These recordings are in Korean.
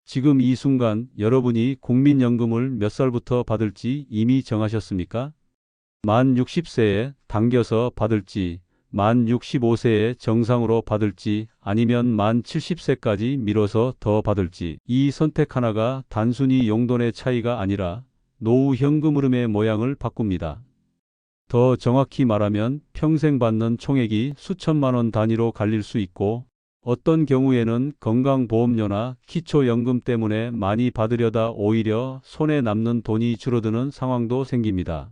지금 이 순간 여러분이 국민연금을 몇 살부터 받을지 이미 정하셨습니까? 만 60세에 당겨서 받을지, 만 65세에 정상으로 받을지, 아니면 만 70세까지 미뤄서 더 받을지, 이 선택 하나가 단순히 용돈의 차이가 아니라 노후 현금 흐름의 모양을 바꿉니다. 더 정확히 말하면 평생 받는 총액이 수천만 원 단위로 갈릴 수 있고, 어떤 경우에는 건강보험료나 기초연금 때문에 많이 받으려다 오히려 손에 남는 돈이 줄어드는 상황도 생깁니다.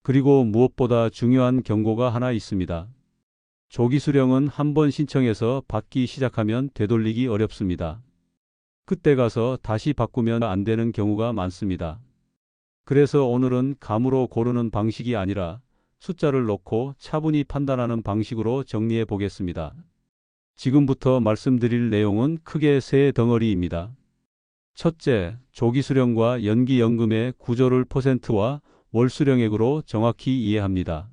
그리고 무엇보다 중요한 경고가 하나 있습니다. 조기 수령은 한번 신청해서 받기 시작하면 되돌리기 어렵습니다. 그때 가서 다시 바꾸면 안 되는 경우가 많습니다. 그래서 오늘은 감으로 고르는 방식이 아니라 숫자를 놓고 차분히 판단하는 방식으로 정리해 보겠습니다. 지금부터 말씀드릴 내용은 크게 세 덩어리입니다. 첫째, 조기 수령과 연기연금의 구조를 퍼센트와 월 수령액으로 정확히 이해합니다.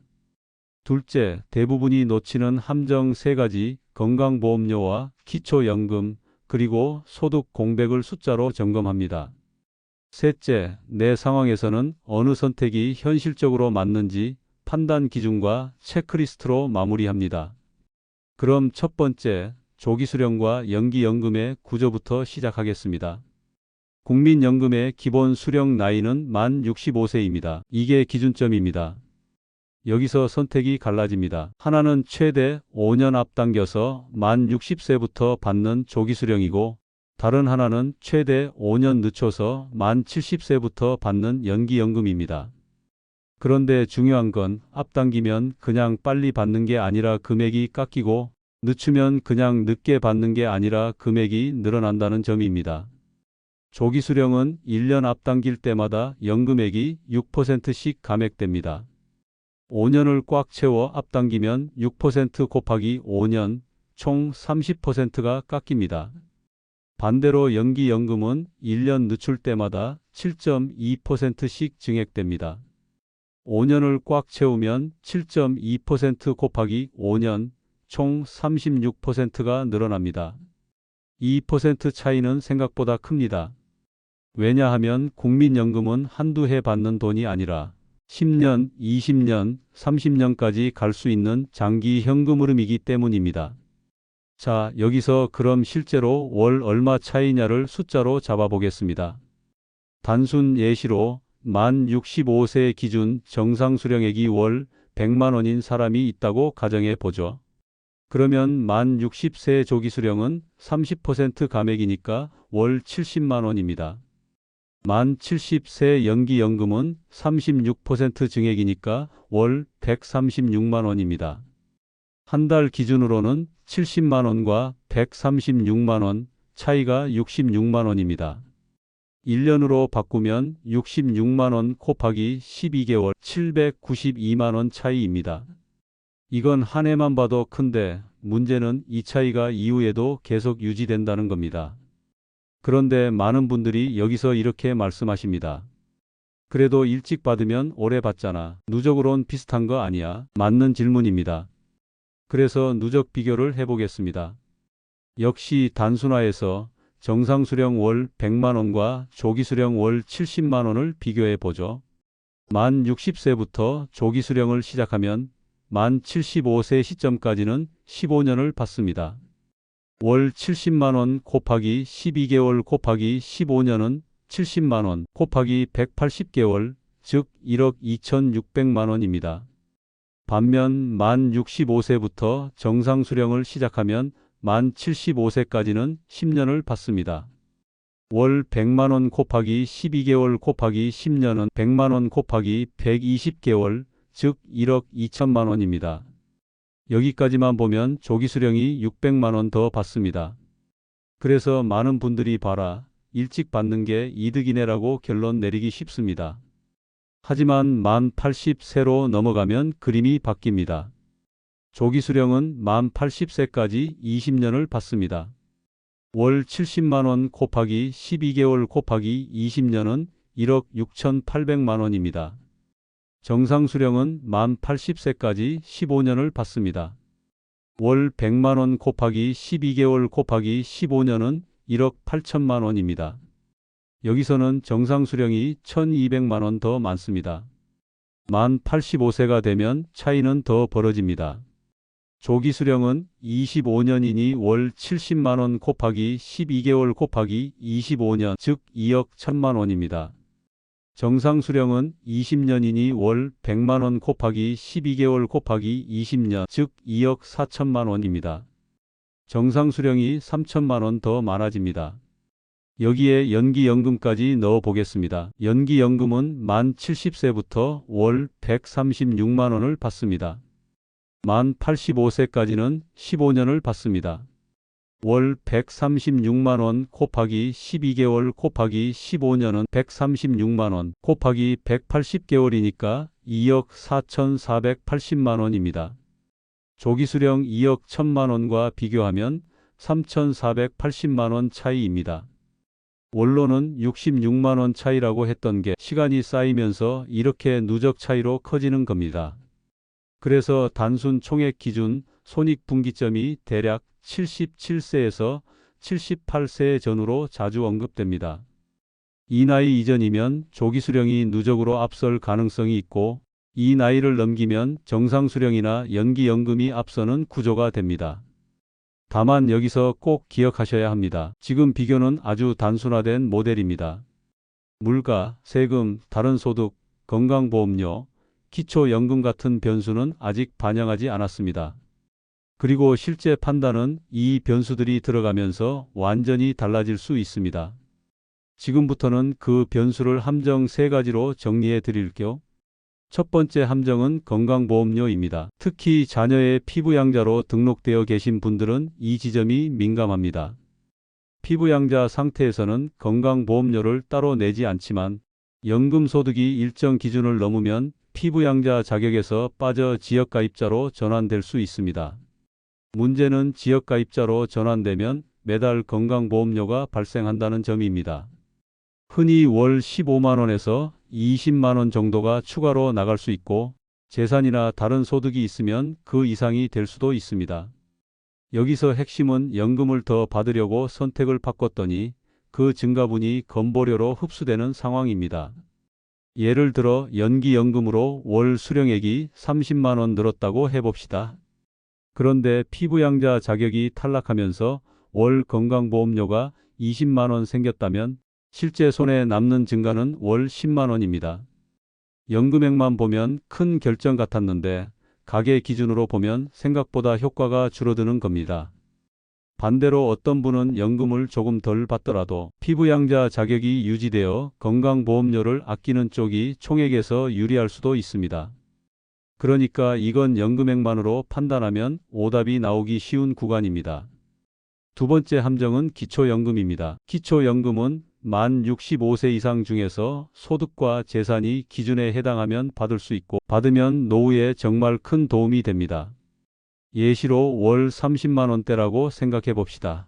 둘째, 대부분이 놓치는 함정 세 가지, 건강보험료와 기초연금, 그리고 소득 공백을 숫자로 점검합니다. 셋째, 내 상황에서는 어느 선택이 현실적으로 맞는지 판단 기준과 체크리스트로 마무리합니다. 그럼 첫 번째, 조기 수령과 연기연금의 구조부터 시작하겠습니다. 국민연금의 기본 수령 나이는 만 65세입니다. 이게 기준점입니다. 여기서 선택이 갈라집니다. 하나는 최대 5년 앞당겨서 만 60세부터 받는 조기 수령이고, 다른 하나는 최대 5년 늦춰서 만 70세부터 받는 연기연금입니다. 그런데 중요한 건 앞당기면 그냥 빨리 받는 게 아니라 금액이 깎이고, 늦추면 그냥 늦게 받는 게 아니라 금액이 늘어난다는 점입니다. 조기 수령은 1년 앞당길 때마다 연금액이 6%씩 감액됩니다. 5년을 꽉 채워 앞당기면 6% 곱하기 5년, 총 30%가 깎입니다. 반대로 연기연금은 1년 늦출 때마다 7.2%씩 증액됩니다. 5년을 꽉 채우면 7.2% 곱하기 5년, 총 36%가 늘어납니다. 2% 차이는 생각보다 큽니다. 왜냐하면 국민연금은 한두 해 받는 돈이 아니라 10년, 20년, 30년까지 갈 수 있는 장기 현금 흐름이기 때문입니다. 자, 여기서 그럼 실제로 월 얼마 차이냐를 숫자로 잡아보겠습니다. 단순 예시로 만 65세 기준 정상 수령액이 월 100만 원인 사람이 있다고 가정해 보죠. 그러면 만 60세 조기 수령은 30% 감액이니까 월 70만 원입니다. 만 70세 연기연금은 36% 증액이니까 월 136만 원입니다. 한 달 기준으로는 70만 원과 136만 원 차이가 66만 원입니다. 1년으로 바꾸면 66만 원 곱하기 12개월 792만 원 차이입니다. 이건 한 해만 봐도 큰데 문제는 이 차이가 이후에도 계속 유지된다는 겁니다. 그런데 많은 분들이 여기서 이렇게 말씀하십니다. 그래도 일찍 받으면 오래 받잖아. 누적으론 비슷한 거 아니야? 맞는 질문입니다. 그래서 누적 비교를 해보겠습니다. 역시 단순화해서 정상 수령 월 100만 원과 조기 수령 월 70만 원을 비교해 보죠. 만 60세부터 조기 수령을 시작하면 만 75세 시점까지는 15년을 받습니다. 월 70만 원 곱하기 12개월 곱하기 15년은 70만 원 곱하기 180개월, 즉 1억 2,600만 원입니다. 반면 만 65세부터 정상 수령을 시작하면 만 75세까지는 10년을 받습니다. 월 100만 원 곱하기 12개월 곱하기 10년은 100만 원 곱하기 120개월, 즉 1억 2천만 원입니다. 여기까지만 보면 조기 수령이 600만 원 더 받습니다. 그래서 많은 분들이 봐라, 일찍 받는 게 이득이네라고 결론 내리기 쉽습니다. 하지만 만 80세로 넘어가면 그림이 바뀝니다. 조기 수령은 만 80세까지 20년을 받습니다. 월 70만 원 곱하기 12개월 곱하기 20년은 1억 6,800만 원입니다. 정상 수령은 만 80세까지 15년을 받습니다. 월 100만 원 곱하기 12개월 곱하기 15년은 1억 8천만 원입니다. 여기서는 정상수령이 1,200만 원 더 많습니다. 만 85세가 되면 차이는 더 벌어집니다. 조기수령은 25년이니 월 70만 원 곱하기 12개월 곱하기 25년, 즉 2억 1천만 원입니다. 정상수령은 20년이니 월 100만 원 곱하기 12개월 곱하기 20년, 즉 2억 4천만 원입니다. 정상수령이 3천만 원 더 많아집니다. 여기에 연기연금까지 넣어 보겠습니다. 연기연금은 만 70세부터 월 136만 원을 받습니다. 만 85세까지는 15년을 받습니다. 월 136만 원 곱하기 12개월 곱하기 15년은 136만 원 곱하기 180개월이니까 2억 4,480만 원입니다. 조기수령 2억 1천만 원과 비교하면 3,480만 원 차이입니다. 원로는 66만 원 차이라고 했던 게 시간이 쌓이면서 이렇게 누적 차이로 커지는 겁니다. 그래서 단순 총액 기준 손익분기점이 대략 77세에서 78세 전후로 자주 언급됩니다. 이 나이 이전이면 조기수령이 누적으로 앞설 가능성이 있고 이 나이를 넘기면 정상수령이나 연기연금이 앞서는 구조가 됩니다. 다만 여기서 꼭 기억하셔야 합니다. 지금 비교는 아주 단순화된 모델입니다. 물가, 세금, 다른 소득, 건강보험료, 기초연금 같은 변수는 아직 반영하지 않았습니다. 그리고 실제 판단은 이 변수들이 들어가면서 완전히 달라질 수 있습니다. 지금부터는 그 변수를 함정 3가지로 정리해 드릴게요. 첫 번째 함정은 건강보험료입니다. 특히 자녀의 피부양자로 등록되어 계신 분들은 이 지점이 민감합니다. 피부양자 상태에서는 건강보험료를 따로 내지 않지만 연금소득이 일정 기준을 넘으면 피부양자 자격에서 빠져 지역가입자로 전환될 수 있습니다. 문제는 지역가입자로 전환되면 매달 건강보험료가 발생한다는 점입니다. 흔히 월 15만 원에서 20만 원 정도가 추가로 나갈 수 있고 재산이나 다른 소득이 있으면 그 이상이 될 수도 있습니다. 여기서 핵심은 연금을 더 받으려고 선택을 바꿨더니 그 증가분이 건보료로 흡수되는 상황입니다. 예를 들어 연기연금으로 월 수령액이 30만 원 늘었다고 해봅시다. 그런데 피부양자 자격이 탈락하면서 월 건강보험료가 20만 원 생겼다면 실제 손에 남는 증가는 월 10만 원입니다. 연금액만 보면 큰 결정 같았는데 가계 기준으로 보면 생각보다 효과가 줄어드는 겁니다. 반대로 어떤 분은 연금을 조금 덜 받더라도 피부양자 자격이 유지되어 건강보험료를 아끼는 쪽이 총액에서 유리할 수도 있습니다. 그러니까 이건 연금액만으로 판단하면 오답이 나오기 쉬운 구간입니다. 두 번째 함정은 기초연금입니다. 기초연금은 만 65세 이상 중에서 소득과 재산이 기준에 해당하면 받을 수 있고 받으면 노후에 정말 큰 도움이 됩니다. 예시로 월 30만 원대라고 생각해 봅시다.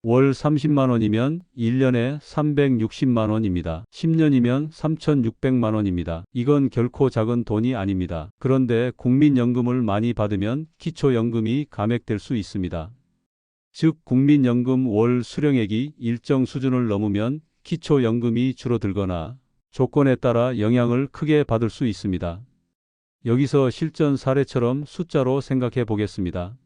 월 30만 원이면 1년에 360만 원입니다. 10년이면 3,600만 원입니다. 이건 결코 작은 돈이 아닙니다. 그런데 국민연금을 많이 받으면 기초연금이 감액될 수 있습니다. 즉 국민연금 월 수령액이 일정 수준을 넘으면 기초연금이 줄어들거나 조건에 따라 영향을 크게 받을 수 있습니다. 여기서 실전 사례처럼 숫자로 생각해 보겠습니다.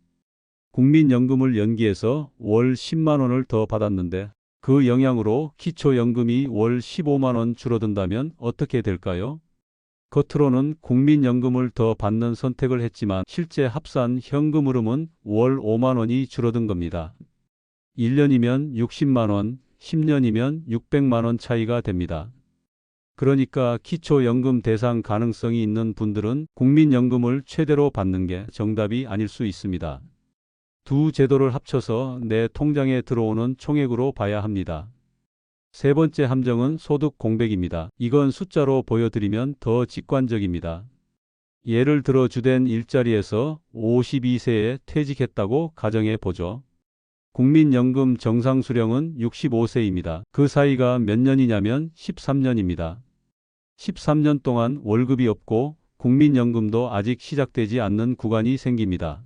국민연금을 연기해서 월 10만 원을 더 받았는데 그 영향으로 기초연금이 월 15만 원 줄어든다면 어떻게 될까요? 겉으로는 국민연금을 더 받는 선택을 했지만 실제 합산 현금 흐름은 월 5만 원이 줄어든 겁니다. 1년이면 60만 원, 10년이면 600만 원 차이가 됩니다. 그러니까 기초연금 대상 가능성이 있는 분들은 국민연금을 최대로 받는 게 정답이 아닐 수 있습니다. 두 제도를 합쳐서 내 통장에 들어오는 총액으로 봐야 합니다. 세 번째 함정은 소득 공백입니다. 이건 숫자로 보여드리면 더 직관적입니다. 예를 들어 주된 일자리에서 52세에 퇴직했다고 가정해 보죠. 국민연금 정상수령은 65세입니다. 그 사이가 몇 년이냐면 13년입니다. 13년 동안 월급이 없고 국민연금도 아직 시작되지 않는 구간이 생깁니다.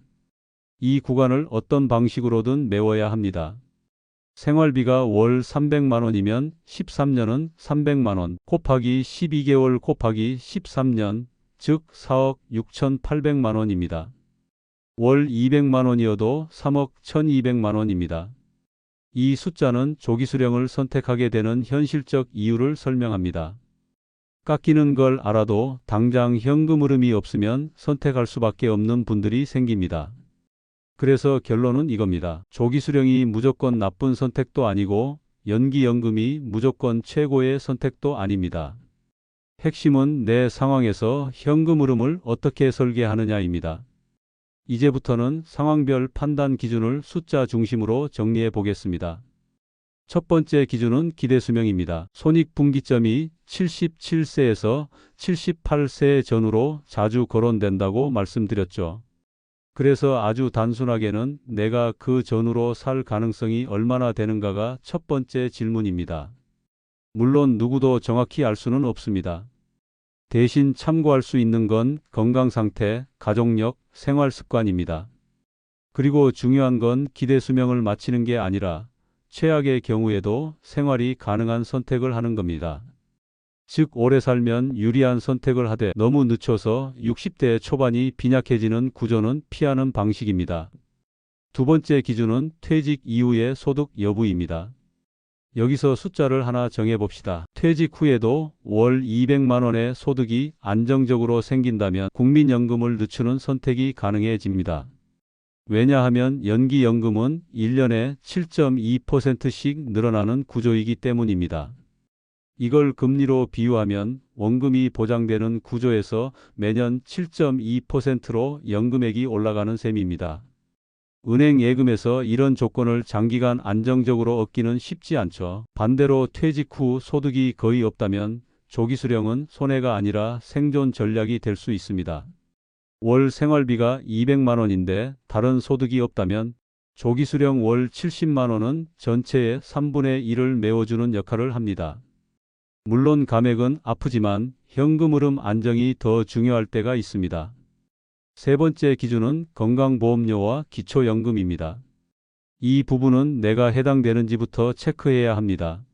이 구간을 어떤 방식으로든 메워야 합니다. 생활비가 월 300만 원이면 13년은 300만 원 곱하기 12개월 곱하기 13년, 즉 4억 6,800만 원입니다. 월 200만 원이어도 3억 1,200만 원입니다. 이 숫자는 조기 수령을 선택하게 되는 현실적 이유를 설명합니다. 깎이는 걸 알아도 당장 현금 흐름이 없으면 선택할 수밖에 없는 분들이 생깁니다. 그래서 결론은 이겁니다. 조기 수령이 무조건 나쁜 선택도 아니고 연기연금이 무조건 최고의 선택도 아닙니다. 핵심은 내 상황에서 현금 흐름을 어떻게 설계하느냐입니다. 이제부터는 상황별 판단 기준을 숫자 중심으로 정리해 보겠습니다. 첫 번째 기준은 기대수명입니다. 손익분기점이 77세에서 78세 전후로 자주 거론된다고 말씀드렸죠. 그래서 아주 단순하게는 내가 그 전후로 살 가능성이 얼마나 되는가가 첫 번째 질문입니다. 물론 누구도 정확히 알 수는 없습니다. 대신 참고할 수 있는 건 건강 상태, 가족력, 생활 습관입니다. 그리고 중요한 건 기대 수명을 맞추는 게 아니라 최악의 경우에도 생활이 가능한 선택을 하는 겁니다. 즉 오래 살면 유리한 선택을 하되 너무 늦춰서 60대 초반이 빈약해지는 구조는 피하는 방식입니다. 두 번째 기준은 퇴직 이후의 소득 여부입니다. 여기서 숫자를 하나 정해봅시다. 퇴직 후에도 월 200만 원의 소득이 안정적으로 생긴다면 국민연금을 늦추는 선택이 가능해집니다. 왜냐하면 연기연금은 1년에 7.2%씩 늘어나는 구조이기 때문입니다. 이걸 금리로 비유하면 원금이 보장되는 구조에서 매년 7.2%로 연금액이 올라가는 셈입니다. 은행 예금에서 이런 조건을 장기간 안정적으로 얻기는 쉽지 않죠. 반대로 퇴직 후 소득이 거의 없다면 조기 수령은 손해가 아니라 생존 전략이 될 수 있습니다. 월 생활비가 200만 원인데 다른 소득이 없다면 조기 수령 월 70만 원은 전체의 3분의 1을 메워주는 역할을 합니다. 물론 감액은 아프지만 현금 흐름 안정이 더 중요할 때가 있습니다. 세 번째 기준은 건강보험료와 기초연금입니다. 이 부분은 내가 해당되는지부터 체크해야 합니다.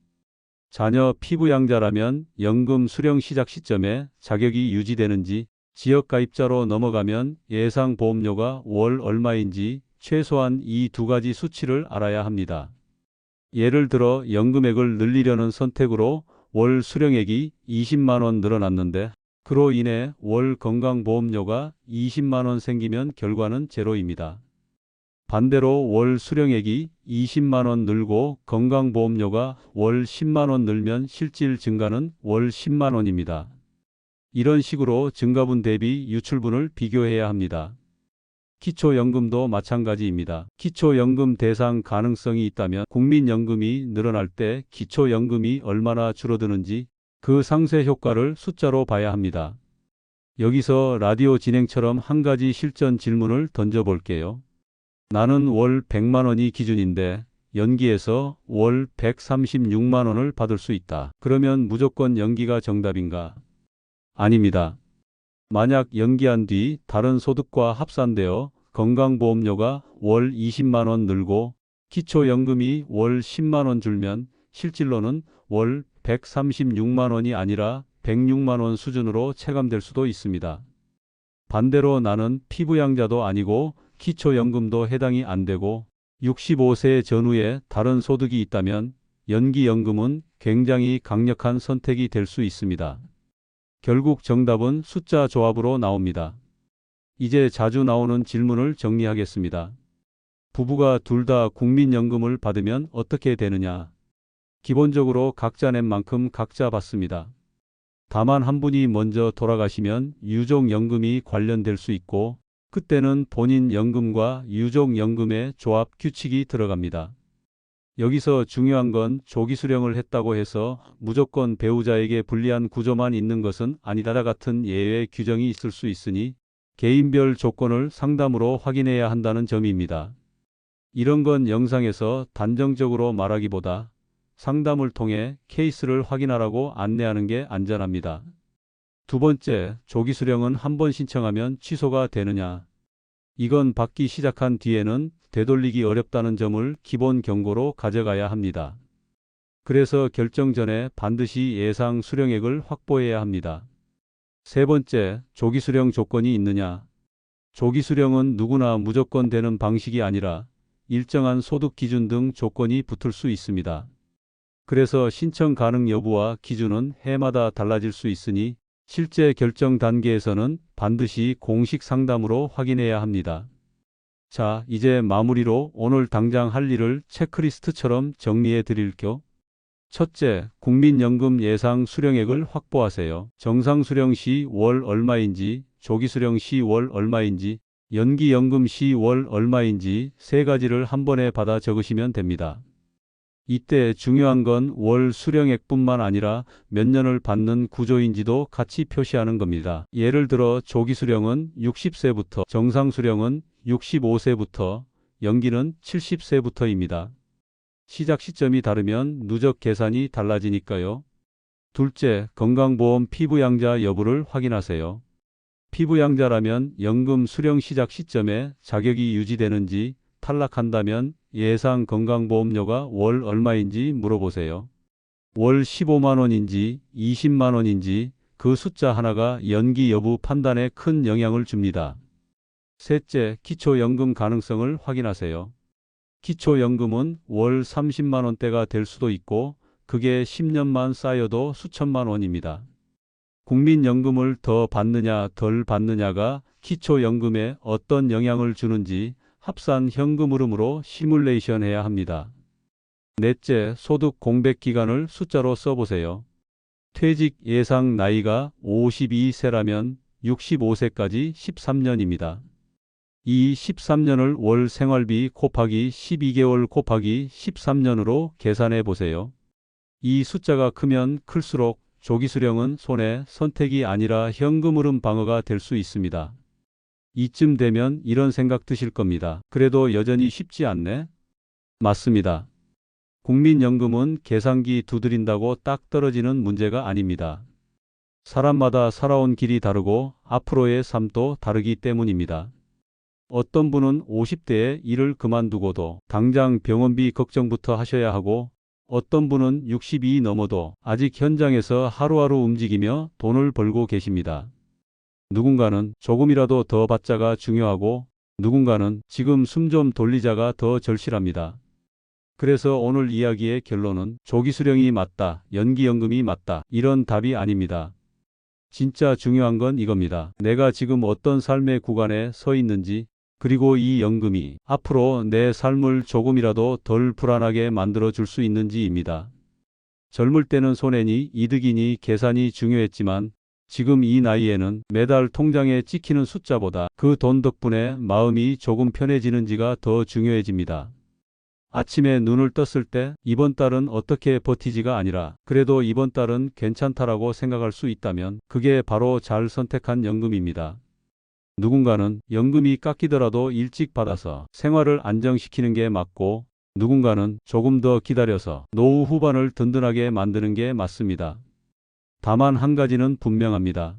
자녀 피부양자라면 연금 수령 시작 시점에 자격이 유지되는지, 지역가입자로 넘어가면 예상 보험료가 월 얼마인지 최소한 이 두 가지 수치를 알아야 합니다. 예를 들어 연금액을 늘리려는 선택으로 월 수령액이 20만 원 늘어났는데 그로 인해 월 건강보험료가 20만 원 생기면 결과는 제로입니다. 반대로 월 수령액이 20만 원 늘고 건강보험료가 월 10만 원 늘면 실질 증가는 월 10만 원입니다. 이런 식으로 증가분 대비 유출분을 비교해야 합니다. 기초연금도 마찬가지입니다. 기초연금 대상 가능성이 있다면 국민연금이 늘어날 때 기초연금이 얼마나 줄어드는지 그 상쇄 효과를 숫자로 봐야 합니다. 여기서 라디오 진행처럼 한 가지 실전 질문을 던져볼게요. 나는 월 100만 원이 기준인데 연기해서 월 136만 원을 받을 수 있다. 그러면 무조건 연기가 정답인가? 아닙니다. 만약 연기한 뒤 다른 소득과 합산되어 건강보험료가 월 20만 원 늘고 기초연금이 월 10만 원 줄면 실질로는 월 136만 원이 아니라 106만 원 수준으로 체감될 수도 있습니다. 반대로 나는 피부양자도 아니고 기초연금도 해당이 안 되고 65세 전후에 다른 소득이 있다면 연기연금은 굉장히 강력한 선택이 될 수 있습니다. 결국 정답은 숫자 조합으로 나옵니다. 이제 자주 나오는 질문을 정리하겠습니다. 부부가 둘 다 국민연금을 받으면 어떻게 되느냐? 기본적으로 각자 낸 만큼 각자 받습니다. 다만 한 분이 먼저 돌아가시면 유족연금이 관련될 수 있고 그때는 본인 연금과 유족연금의 조합 규칙이 들어갑니다. 여기서 중요한 건 조기 수령을 했다고 해서 무조건 배우자에게 불리한 구조만 있는 것은 아니다 같은 예외 규정이 있을 수 있으니 개인별 조건을 상담으로 확인해야 한다는 점입니다. 이런 건 영상에서 단정적으로 말하기보다 상담을 통해 케이스를 확인하라고 안내하는 게 안전합니다. 두 번째, 조기 수령은 한 번 신청하면 취소가 되느냐? 이건 받기 시작한 뒤에는 되돌리기 어렵다는 점을 기본 경고로 가져가야 합니다. 그래서 결정 전에 반드시 예상 수령액을 확보해야 합니다. 세 번째, 조기 수령 조건이 있느냐? 조기 수령은 누구나 무조건 되는 방식이 아니라 일정한 소득 기준 등 조건이 붙을 수 있습니다. 그래서 신청 가능 여부와 기준은 해마다 달라질 수 있으니 실제 결정 단계에서는 반드시 공식 상담으로 확인해야 합니다. 자, 이제 마무리로 오늘 당장 할 일을 체크리스트처럼 정리해 드릴게요. 첫째, 국민연금 예상 수령액을 확보하세요. 정상 수령 시 월 얼마인지, 조기 수령 시 월 얼마인지, 연기연금 시 월 얼마인지 세 가지를 한 번에 받아 적으시면 됩니다. 이때 중요한 건 월 수령액뿐만 아니라 몇 년을 받는 구조인지도 같이 표시하는 겁니다. 예를 들어 조기 수령은 60세부터, 정상 수령은 65세부터, 연기는 70세부터입니다. 시작 시점이 다르면 누적 계산이 달라지니까요. 둘째, 건강보험 피부양자 여부를 확인하세요. 피부양자라면 연금 수령 시작 시점에 자격이 유지되는지, 탈락한다면 예상 건강보험료가 월 얼마인지 물어보세요. 월 15만 원인지 20만 원인지 그 숫자 하나가 연기 여부 판단에 큰 영향을 줍니다. 셋째, 기초연금 가능성을 확인하세요. 기초연금은 월 30만 원대가 될 수도 있고 그게 10년만 쌓여도 수천만 원입니다. 국민연금을 더 받느냐 덜 받느냐가 기초연금에 어떤 영향을 주는지 합산 현금 흐름으로 시뮬레이션 해야 합니다. 넷째, 소득 공백 기간을 숫자로 써보세요. 퇴직 예상 나이가 52세라면 65세까지 13년입니다. 이 13년을 월 생활비 곱하기 12개월 곱하기 13년으로 계산해 보세요. 이 숫자가 크면 클수록 조기 수령은 손해 선택이 아니라 현금 흐름 방어가 될 수 있습니다. 이쯤 되면 이런 생각 드실 겁니다. 그래도 여전히 쉽지 않네? 맞습니다. 국민연금은 계산기 두드린다고 딱 떨어지는 문제가 아닙니다. 사람마다 살아온 길이 다르고 앞으로의 삶도 다르기 때문입니다. 어떤 분은 50대에 일을 그만두고도 당장 병원비 걱정부터 하셔야 하고 어떤 분은 60이 넘어도 아직 현장에서 하루하루 움직이며 돈을 벌고 계십니다. 누군가는 조금이라도 더 받자가 중요하고 누군가는 지금 숨 좀 돌리자가 더 절실합니다. 그래서 오늘 이야기의 결론은 조기 수령이 맞다, 연기연금이 맞다 이런 답이 아닙니다. 진짜 중요한 건 이겁니다. 내가 지금 어떤 삶의 구간에 서 있는지 그리고 이 연금이 앞으로 내 삶을 조금이라도 덜 불안하게 만들어 줄 수 있는지입니다. 젊을 때는 손해니 이득이니 계산이 중요했지만 지금 이 나이에는 매달 통장에 찍히는 숫자보다 그 돈 덕분에 마음이 조금 편해지는지가 더 중요해집니다. 아침에 눈을 떴을 때 이번 달은 어떻게 버티지가 아니라 그래도 이번 달은 괜찮다라고 생각할 수 있다면 그게 바로 잘 선택한 연금입니다. 누군가는 연금이 깎이더라도 일찍 받아서 생활을 안정시키는 게 맞고 누군가는 조금 더 기다려서 노후 후반을 든든하게 만드는 게 맞습니다. 다만 한 가지는 분명합니다.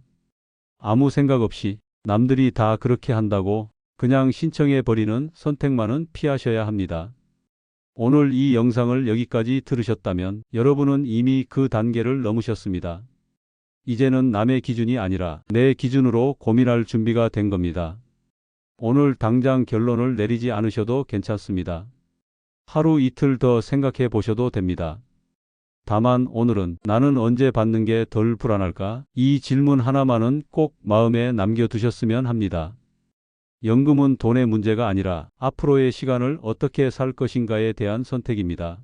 아무 생각 없이 남들이 다 그렇게 한다고 그냥 신청해 버리는 선택만은 피하셔야 합니다. 오늘 이 영상을 여기까지 들으셨다면 여러분은 이미 그 단계를 넘으셨습니다. 이제는 남의 기준이 아니라 내 기준으로 고민할 준비가 된 겁니다. 오늘 당장 결론을 내리지 않으셔도 괜찮습니다. 하루 이틀 더 생각해 보셔도 됩니다. 다만 오늘은 나는 언제 받는 게 덜 불안할까? 이 질문 하나만은 꼭 마음에 남겨두셨으면 합니다. 연금은 돈의 문제가 아니라 앞으로의 시간을 어떻게 살 것인가에 대한 선택입니다.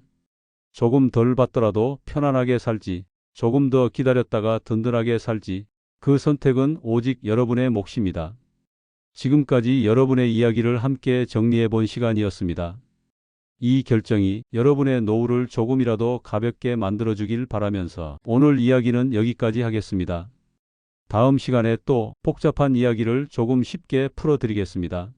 조금 덜 받더라도 편안하게 살지, 조금 더 기다렸다가 든든하게 살지, 그 선택은 오직 여러분의 몫입니다. 지금까지 여러분의 이야기를 함께 정리해 본 시간이었습니다. 이 결정이 여러분의 노후를 조금이라도 가볍게 만들어주길 바라면서 오늘 이야기는 여기까지 하겠습니다. 다음 시간에 또 복잡한 이야기를 조금 쉽게 풀어드리겠습니다.